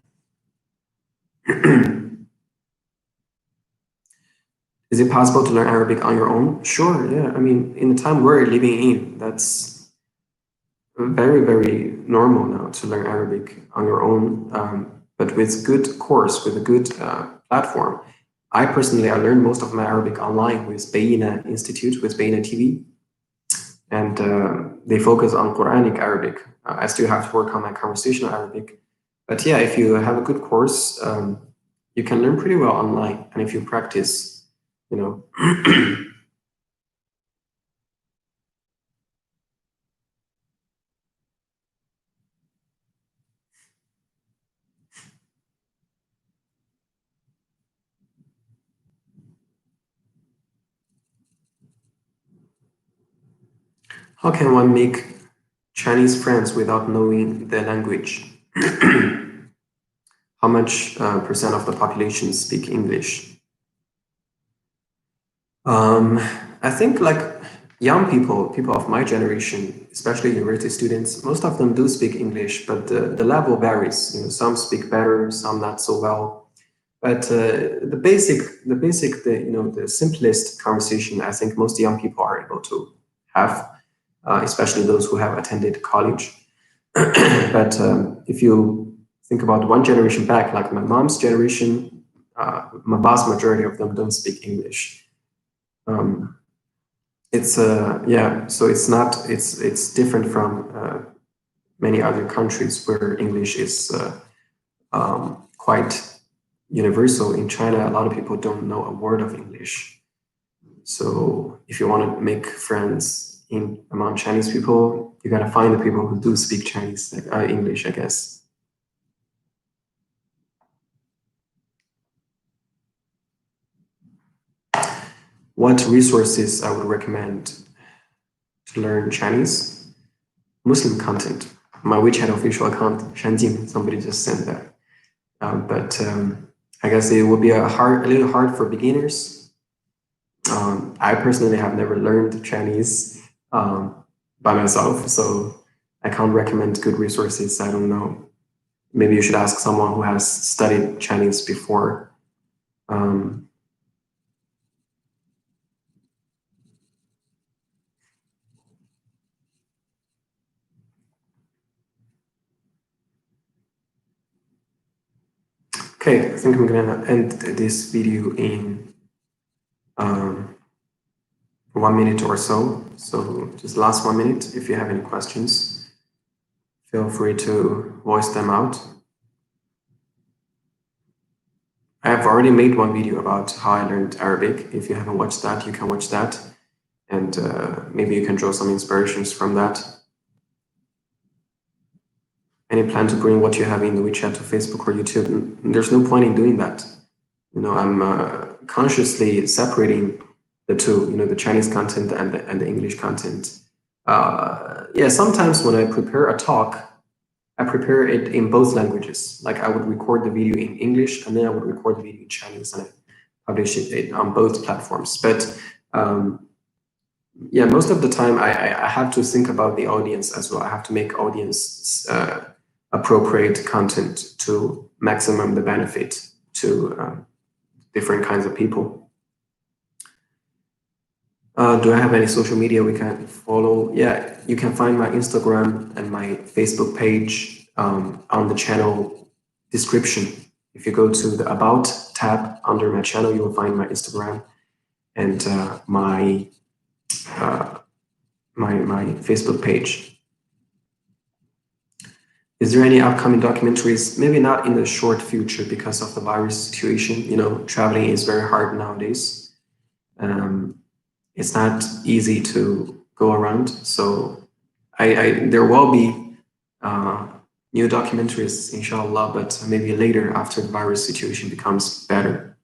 Is it possible to learn Arabic on your own? Sure, yeah. I mean, in the time we're living in, that's very, very normal now to learn Arabic on your own, but with good course, with a good platform. I personally, I learned most of my Arabic online with Bayina Institute, with Bayina TV, and they focus on Quranic Arabic. I still have to work on my conversational Arabic. But yeah, if you have a good course, you can learn pretty well online. And if you practice, how can one make Chinese friends without knowing the language? How much percent of the population speak English? I think like young people of my generation, especially university students, most of them do speak English, but the level varies. Some speak better, some not so well. But the simplest conversation, I think most young people are able to have, especially those who have attended college. But if you think about one generation back, like my mom's generation, my vast majority of them don't speak English. So it's different from many other countries where English is quite universal. In China, a lot of people don't know a word of English. So if you want to make friends among Chinese people, you gotta find the people who do speak Chinese, English, I guess. What resources I would recommend to learn Chinese? Muslim content. My WeChat official account, Shanjing, somebody just sent that. But I guess it will be a little hard for beginners. I personally have never learned Chinese by myself, so I can't recommend good resources. I don't know. Maybe you should ask someone who has studied Chinese before. Okay, I think I'm gonna end this video in 1 minute or so. So just last 1 minute. If you have any questions, feel free to voice them out. I have already made one video about how I learned Arabic. If you haven't watched that, you can watch that. And maybe you can draw some inspirations from that. Any plan to bring what you have in the WeChat to Facebook or YouTube? There's no point in doing that. You know, I'm consciously separating the two, you know, the Chinese content and the English content. Yeah, sometimes when I prepare a talk, I prepare it in both languages. Like I would record the video in English and then I would record the video in Chinese and I publish it on both platforms. But yeah, most of the time I have to think about the audience as well. I have to make audience appropriate content to maximum the benefit to different kinds of people. Do I have any social media we can follow? Yeah, you can find my Instagram and my Facebook page on the channel description. If you go to the About tab under my channel, you will find my Instagram and my Facebook page. Is there any upcoming documentaries? Maybe not in the short future because of the virus situation. You know, traveling is very hard nowadays. It's not easy to go around. So there will be new documentaries, inshallah, but maybe later after the virus situation becomes better.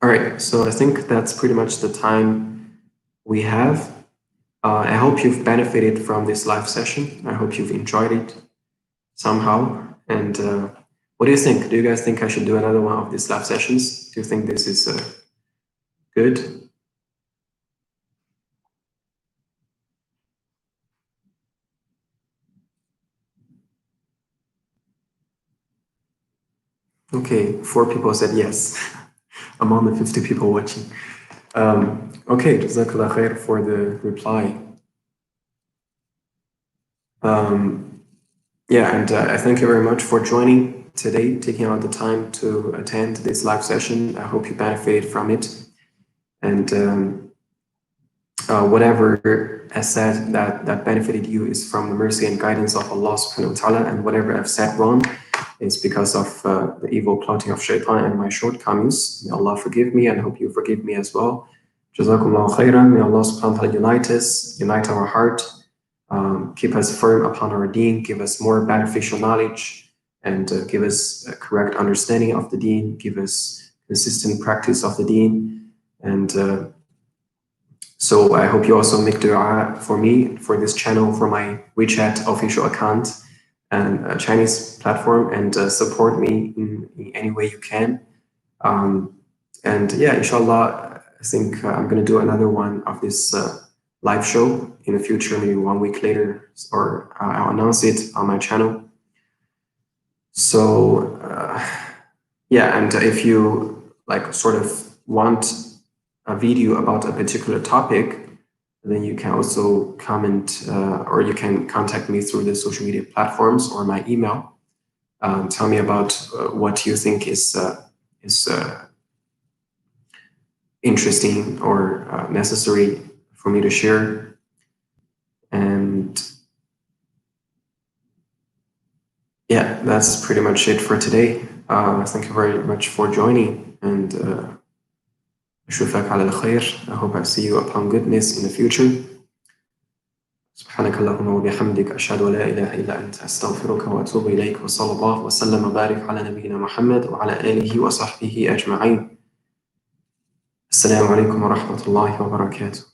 All right, so I think that's pretty much the time we have. I hope you've benefited from this live session. I hope you've enjoyed it somehow. And what do you think? Do you guys think I should do another one of these live sessions? Do you think this is good? Okay, 4 people said yes, among the 50 people watching. Okay, Jazakallah khair for the reply. Yeah, and I thank you very much for joining today, taking out the time to attend this live session. I hope you benefited from it. And whatever I said that benefited you is from the mercy and guidance of Allah subhanahu wa ta'ala, and whatever I've said wrong is because of the evil plotting of shaitan and my shortcomings. May Allah forgive me and hope you forgive me as well. Jazakumullah khairan. May Allah subhanahu wa ta'ala unite us, unite our heart, keep us firm upon our deen, give us more beneficial knowledge, and give us a correct understanding of the deen, give us consistent practice of the deen. And so I hope you also make dua for me, for this channel, for my WeChat official account and a Chinese platform, and support me in any way you can. And yeah, inshallah, I think I'm going to do another one of this live show in the future, maybe 1 week later, or I'll announce it on my channel. So yeah, and if you like sort of want a video about a particular topic, then you can also comment or you can contact me through the social media platforms or my email. Tell me about what you think is interesting or necessary for me to share. And yeah, that's pretty much it for today. Thank you very much for joining, and أشوفك على الخير. I hope I see you upon goodness in the future. سبحانك اللهم وبحمدك أشهد أن لا إله إلا أنت أستغفرك وأتوب إليك وصلى الله وسلم وبارك على نبينا محمد وعلى آله وصحبه أجمعين. السلام عليكم ورحمة الله وبركاته.